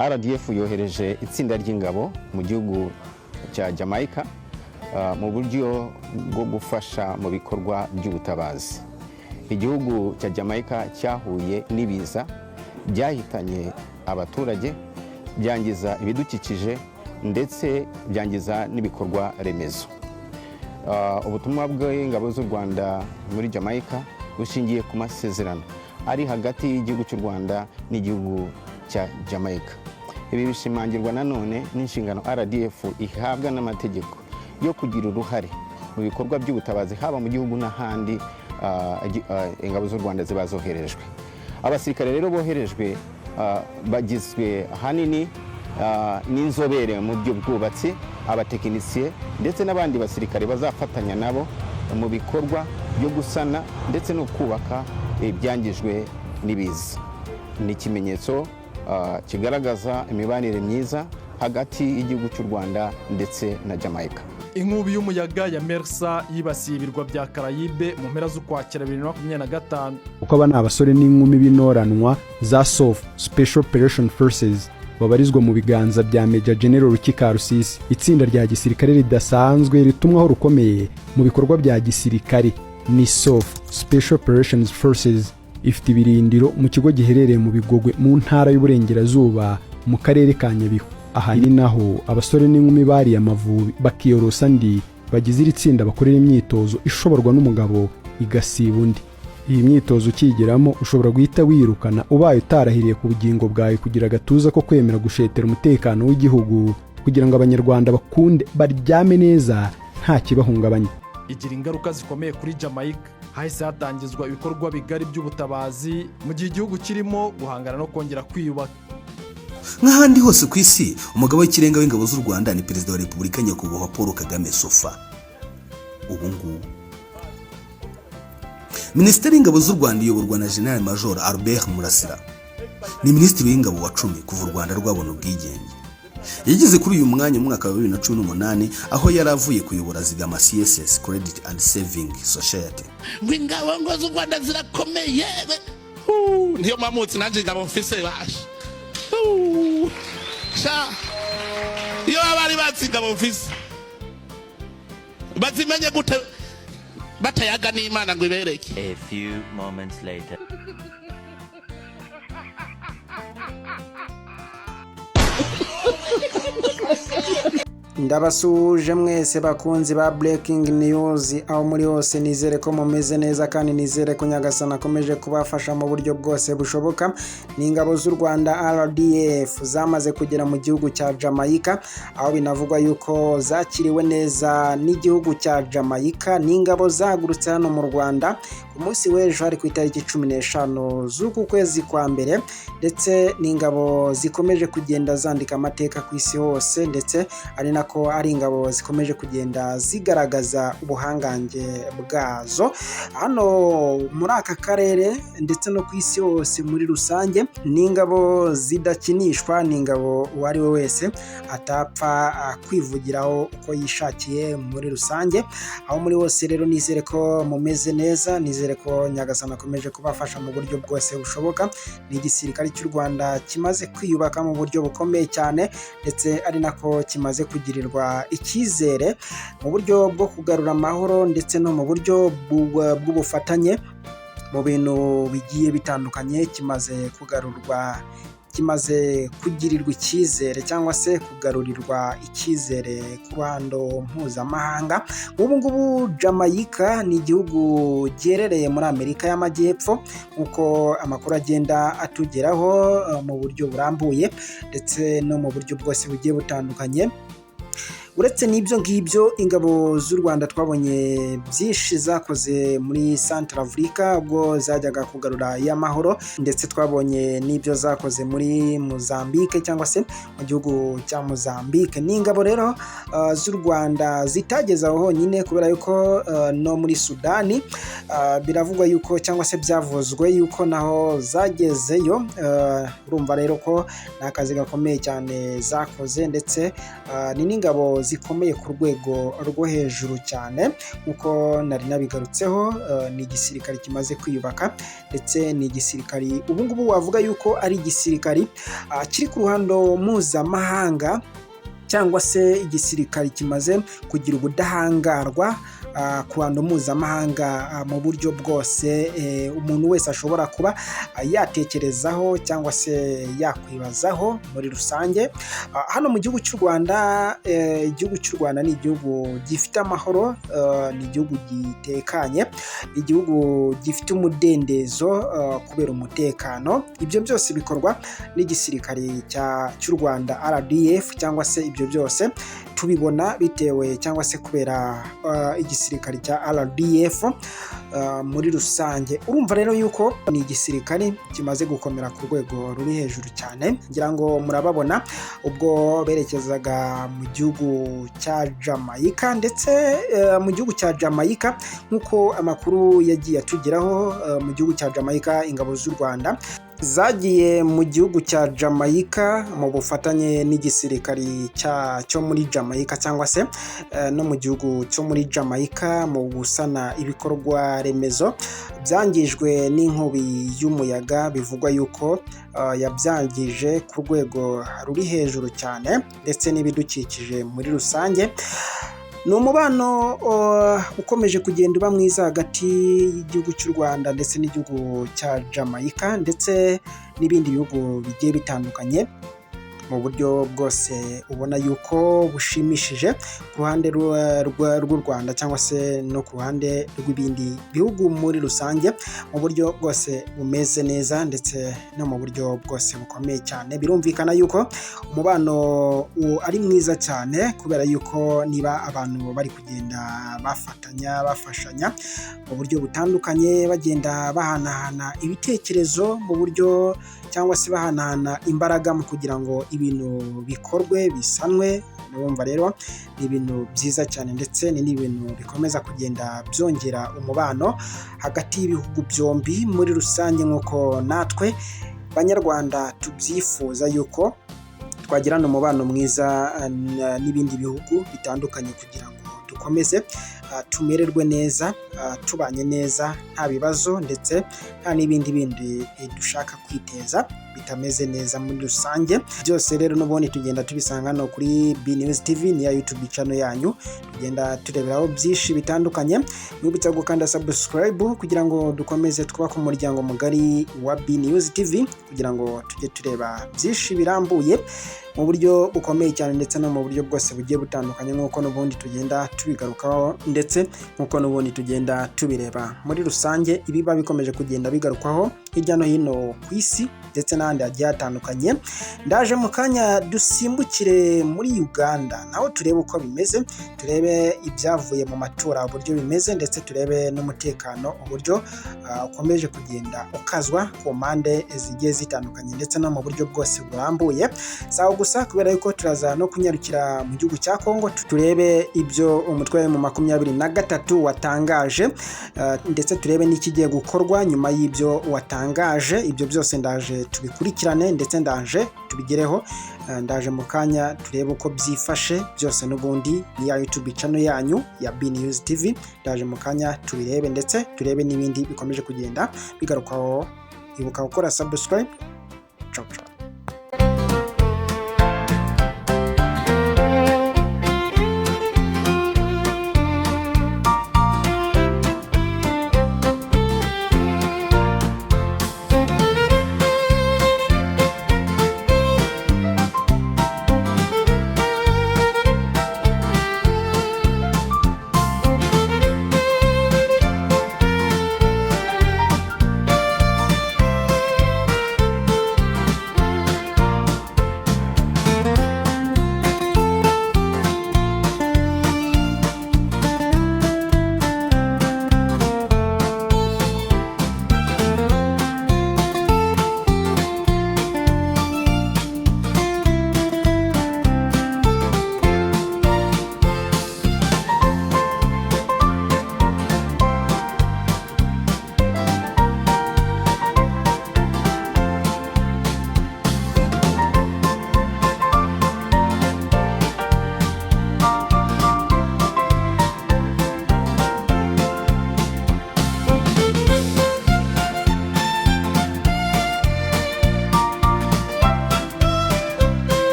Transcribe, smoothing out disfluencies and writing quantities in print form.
RDF yohereje itsinda ry'ingabo mu gihugu cya Jamaica mu buryo bwo gufasha mu bikorwa by'ubutabazi. Igihugu cya Jamaica cyahuye n'ibiza byahitanye abaturage, byangiza ibidukikije ndetse byangiza n'ibikorwa remezo. Ubutumwa bw'ingabo z'u Rwanda muri Jamaica bushingiye ku masezerano ari hagati y'igihugu cy'u Rwanda n'igihugu cya Jamaica. Ibi bishimangirwa nanone n'inshingano RDF ihabwa n'amategeko yo kugira uruhare mu bikorwa by'ubutabazi haba mu gihugu n'ahandi ingabo z'u Rwanda ziba zoherejwe. Abasirikare rero boherejwe bagizwe ahanini n'inzobere mu by'ubwubatsi, abatekinisiye ndetse n'abandi basirikare bazafatanya nabo mu bikorwa byo gusana ndetse no kubaka ibyangijwe n'ibiza. Ni ikimenyetso kigaragaza imibanire myiza hagati y'igihugu cy'u Rwanda ndetse na Jamaica. Inkubi y'umuyaga ya Mersa yibasiye ibirwa bya Caraïbe mu mpera z'Ukwakira 2025. Uko aba ni abasore n'inkumi b'intoranwa za SOF Special Operation Forces babarizwa mu biganza bya Major General Rukika Rusisi, itsinda rya gisirikare ridasanzwe ritumwaho rukomeye mu bikorwa bya gisirikare. Ni SOF Special Operations Forces ifite ibirindiro mu kigo giherereye mu Bigogwe mu ntara y'Uburengerazuba mu karere ka Nyabihu. Aha ni naho abasore n'inkumi bari Amavubi bakiyorosa ndi bagize iri tsinda bakorera imyitozo ishoborwa n'umugabo igasiba undi. Iyi myitozo ukigiramo ushobora guhita wirukana ubaye utarahiriye ku bugingo bwawe kugira agatuza ko kwemera gushetera umutekano w'igihugu kugira ngo abanyarwanda bakunde baryame neza nta kibahungabanya. Igira ingaruka zikomeye kuri Jamaica. Hahise hatangizwa ibikorwa bigari by'ubutabazi mu gihe igihugu kirimo guhangana no kongera kwiyubaka. Nk'ahandi hose ku isi, umugabo w'ikirenga w'ingabo z'u Rwanda ni Perezida wa Repubulika Nyakubahwa Paul Kagame Sofa. Ubu ngubu Minisitiri w'Ingabo z'u Rwanda iyoborwa na General Major Albert Murasira ni Minisitiri w'Ingabo wa 10 kuva u Rwanda rwabona ubwigenge. Yageze kuri uyu mwanya mu mwaka wa 2018 aho yari avuye kuyobora Zigama CSS Credit and Saving Society. Ingabo z'u Rwanda zirakomeye. Niyo mamutsi nanje ngabo mfise basha. Iyo abari batsinda mu mfise bazimenye gute batayaga n'Imana ngo ibereke. A few moments later. Ndabasuje mwese bakunzi ba Breaking News aho muri hose, nizere ko mumeze neza kandi nizere ko Nyagasana akomeje kubafasha mu buryo bwose bushoboka. N'ingabo z'u Rwanda RDF zamaze kugera mu gihugu cya Jamaica, aho binavugwa yuko zakiriwe neza n'igihugu cya Jamaica. N'ingabo zagurutse hano mu Rwanda ku munsi w'ejo hari ku itariki 15 z'uku kwezi kwa mbere, ndetse n'ingabo zikomeje kugenda zandika amateka ku isi hose, ndetse ari ko ari ingabo zikomeje kugenda zigaragaza ubuhangange bwazo hano muri aka karere ndetse no ku isi hose muri rusange. Ni ingabo zidakinishwa, ni ingabo uwo ari we wese atapfa kwivugiraho uko yishakiye muri rusange. Aho muri hose rero nizere ko mumeze neza, nizere ko Nyagasana akomeje kubafasha mu buryo bwose bushoboka. Ni igisirikare cy'u Rwanda kimaze kwiyubaka mu buryo bukomeye cyane, ndetse ari nako kimaze kugirirwa icyizere mu buryo bwo kugarura amahoro ndetse no mu buryo bw'ubufatanye mu bintu bigiye bitandukanye. Kimaze kugirirwa icyizere cyangwa se kugarurirwa icyizere ku ruhando mpuzamahanga. Ubu ngubu Jamaica ni igihugu giherereye muri Amerika y'Amajyepfo nk'uko amakuru agenda atugeraho mu buryo burambuye ndetse no mu buryo bwose bugiye butandukanye. Uretse n'ibyo ngibyo, ingabo z'u Rwanda twabonye byinshi zakoze muri Central Africa ubwo zajyaga kugarura y'amahoro, ndetse twabonye n'ibyo zakoze muri Mozambique cyangwa se mu gihugu cya Mozambique. N'ingabo rero z'u Rwanda zitageze aho honyine, kubera yuko no muri Sudani biravugwa yuko cyangwa se byavuzwe yuko naho zagezeyo. Urumva rero ko n'akazi gakomeye cyane zakoze, ndetse ni n'ingabo zikomeye ku rwego rwo hejuru cyane nk'uko nari nabigarutseho. Ni igisirikare kimaze kwiyubaka ndetse ni igisirikare ubu ngubu wavuga yuko ari igisirikare kiri ku ruhando mpuzamahanga, cyangwa se igisirikare kimaze kugira ubudahangarwa ku ruhando mpuzamahanga mu buryo bwose umuntu wese ashobora kuba yatekerezaho cyangwa se yakwibazaho muri rusange. Hano mu gihugu cy'u Rwanda, igihugu cy'u Rwanda ni igihugu gifite amahoro, ni igihugu gitekanye, igihugu gifite umudendezo kubera umutekano. Ibyo byose bikorwa n'igisirikare cy'u Rwanda RDF, cyangwa se ibyo byose tubibona bitewe cyangwa se kubera igisirikare cya RDF muri rusange. Urumva rero yuko ni igisirikare kimaze gukomera ku rwego ruri hejuru cyane. Ngira ngo murababona ubwo berekezaga mu gihugu cya Jamaica, ndetse mu gihugu cya Jamaica nk'uko amakuru yagiye atugeraho, mu gihugu cya Jamaica ingabo z'u Rwanda zagiye mu gihugu cya Jamaica mu bufatanye n'igisirikari cyo muri Jamaica, cyangwa se no mu gihugu cyo muri Jamaica mu gusana ibikorwa remezo byangijwe n'inkubi y'umuyaga. Bivugwa yuko yabyangije ku rwego ruri hejuru cyane, ndetse n'ibidukikije muri rusange. Ni umubano ukomeje kugenda uba mwiza hagati y'igihugu cy'u Rwanda ndetse n'igihugu cya Jamaica, ndetse n'ibindi bihugu bigiye bitandukanye mu buryo bwose ubona yuko bushimishije ku ruhande rw'u Rwanda, cyangwa se no ku ruhande rw'ibindi bihugu muri rusange, mu buryo bwose bumeze neza ndetse no mu buryo bwose bukomeye cyane. Birumvikana yuko umubano ari mwiza cyane, kubera yuko niba abantu bari kugenda bafashanya mu buryo butandukanye, bagenda bahanahana ibitekerezo mu buryo, cyangwa se bahanahana imbaraga mu kugira ngo ibintu bikorwe bisanwe. Urumva rero ni ibintu byiza cyane, ndetse ni n'ibintu bikomeza kugenda byongera umubano hagati y'ibihugu byombi muri rusange, nk'uko natwe Banyarwanda tubyifuza yuko twagirana umubano mwiza n'ibindi bihugu bitandukanye, kugira ngo dukomeze tumererwe neza, tubanye neza nta bibazo, ndetse nta n'ibindi bindi dushaka kwiteza bitameze neza muri rusange. Byose rero n'ubundi tugenda tubisanga no kuri B News TV, niya YouTube channel yanyu, tugenda tureberaho byinshi bitandukanye. Mwibutsa gukanda subscribe kugira ngo dukomeze twubaka umuryango mugari wa B News TV, kugira ngo tujye tureba byinshi birambuye mu buryo bukomeye cyane, ndetse no mu buryo bwose bugiye butandukanye, nk'uko n'ubundi tugenda tubigarukaho, ndetse nk'uko n'ubundi tugenda tubireba muri rusange. Ibiba bikomeje kugenda bigarukwaho hirya no hino ku isi, ndetse n'ahandi hagiye hatandukanye. Ndaje mu kanya dusimbukire muri Uganda, naho turebe uko bimeze, turebe ibyavuye mu matora uburyo bimeze, ndetse turebe n'umutekano uburyo ukomeje kugenda ukazwa ku mpande zigiye zitandukanye, ndetse no mu buryo bwose burambuye. Sawa gusa, kubera yuko turaza no kunyarukira mu gihugu cya Kongo, turebe ibyo umutwe mu 23 watangaje, ndetse turebe n'ikigiye gukorwa nyuma y'ibyo watangaje. Ibyo byose ndaje tubikurikirane, ndetse ndaje tubigereho. Ndaje mu kanya turebe uko byifashe byose, n'ubundi ni ya YouTube channel yanyu ya B News TV. Ndaje mu kanya tubirebe, ndetse turebe n'ibindi bikomeje kugenda bigarukaho. Ibuka gukora subscribe. Ciao ciao.